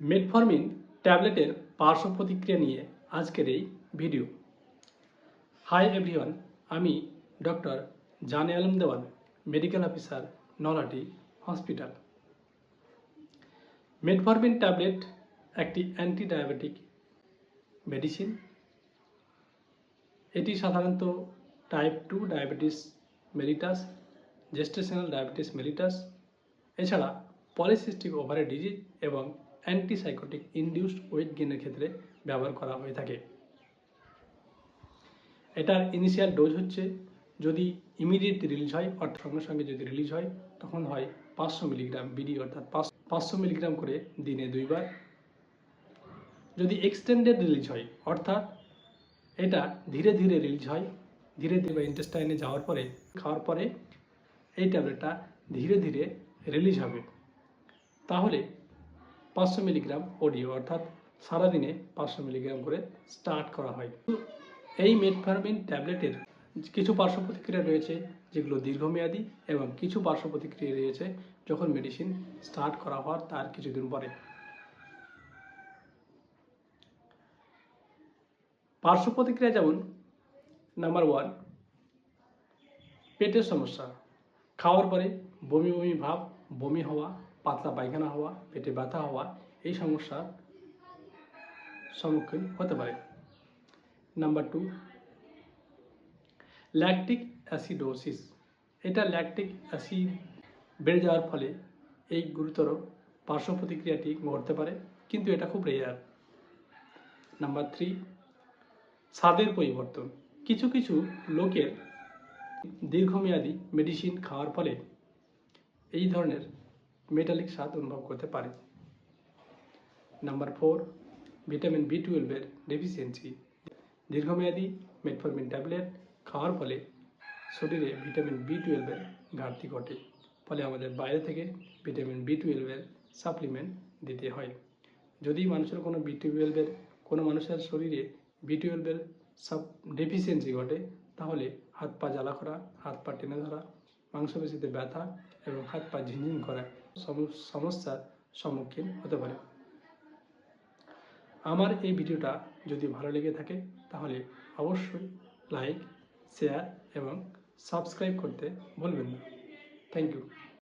Metformin ট্যাবলেটের পার্শ্ব প্রতিক্রিয়া নিয়ে আজকের এই ভিডিও। হাই এভরিওয়ান, আমি doctor Jane Alam Dewan, medical officer, Nalhati hospital. Metformin tablet একটি অ্যান্টি ডায়াবেটিক মেডিসিন। এটি সাধারণত type 2 diabetes mellitus, gestational diabetes mellitus, এছাড়া পলিসিস্টিক ওভারি ডিজিজ এবং অ্যান্টিসাইকোটিক ইনডিউসড ওয়েট গেইনের ক্ষেত্রে ব্যবহার করা হয়ে থাকে। এটার ইনিশিয়াল ডোজ হচ্ছে, যদি ইমিডিয়েট রিলিজ হয় অর্থাৎ সঙ্গে সঙ্গে যদি রিলিজ হয় তখন হয় 500 মিলিগ্রাম বিডি, অর্থাৎ 500 মিলিগ্রাম করে দিনে 2 বার। যদি এক্সটেন্ডেড রিলিজ হয় অর্থাৎ এটা ধীরে ধীরে রিলিজ হয়, ধীরে ধীরে ইন্টেস্টাইনে যাওয়ার পরে খাওয়ার পরে এই ট্যাবলেটটা ধীরে ধীরে রিলিজ হবে, তাহলে 500 মিলিগ্রাম ওডিও অর্থাৎ সারাদিনে 500 মিলিগ্রাম করে স্টার্ট করা হয়। এই মেটফরমিন ট্যাবলেটের কিছু পার্শ্ব প্রতিক্রিয়া রয়েছে যেগুলো দীর্ঘমেয়াদী এবং কিছু পার্শ্ব প্রতিক্রিয়া রয়েছে যখন মেডিসিন স্টার্ট করা হওয়ার তার কিছুদিন পরে। পার্শ্ব প্রতিক্রিয়া যেমন নাম্বার 1, পেটের সমস্যা, খাওয়ার পরে বমি বমি ভাব, বমি হওয়া, পাতলা পায়খানা হওয়া, পেটে ব্যথা হওয়া, এই সমস্যার সম্মুখীন হতে পারে। Number 2, lactic acidosis. এটা ল্যাকটিক অ্যাসিড বেড়ে যাওয়ার ফলে এই গুরুতর পার্শ্ব প্রতিক্রিয়াটি ঘটতে পারে, কিন্তু এটা খুব রেয়ার। নাম্বার 3, স্বাদের পরিবর্তন। কিছু কিছু লোকের দীর্ঘমেয়াদী মেডিসিন খাওয়ার ফলে এই ধরনের মেটালিক স্বাদ অনুভব করতে পারে। নাম্বার 4, ভিটামিন B12 এর ডেফিসিয়েন্সি। দীর্ঘমেয়াদী মেটফরমিন ট্যাবলেট খাওয়ার ফলে শরীরে ভিটামিন B12 এর ঘাটতি ঘটে, ফলে আমাদের বাইরে থেকে ভিটামিন B12 এর সাপ্লিমেন্ট দিতে হয়। যদি মানুষের কোনো মানুষের শরীরে B12 এর ডেফিসিয়েন্সি ঘটে, তাহলে হাত পা জ্বালা করা, হাত পা টেনে ধরা, মাংসপেশিতে ব্যথা এবং হাত পা ঝিনঝিন করা সমস্যার সম্মুখীন হতে পারে। আমার এই ভিডিওটা যদি ভালো লেগে থাকে তাহলে অবশ্যই লাইক, শেয়ার এবং সাবস্ক্রাইব করতে ভুলবেন না। Thank you.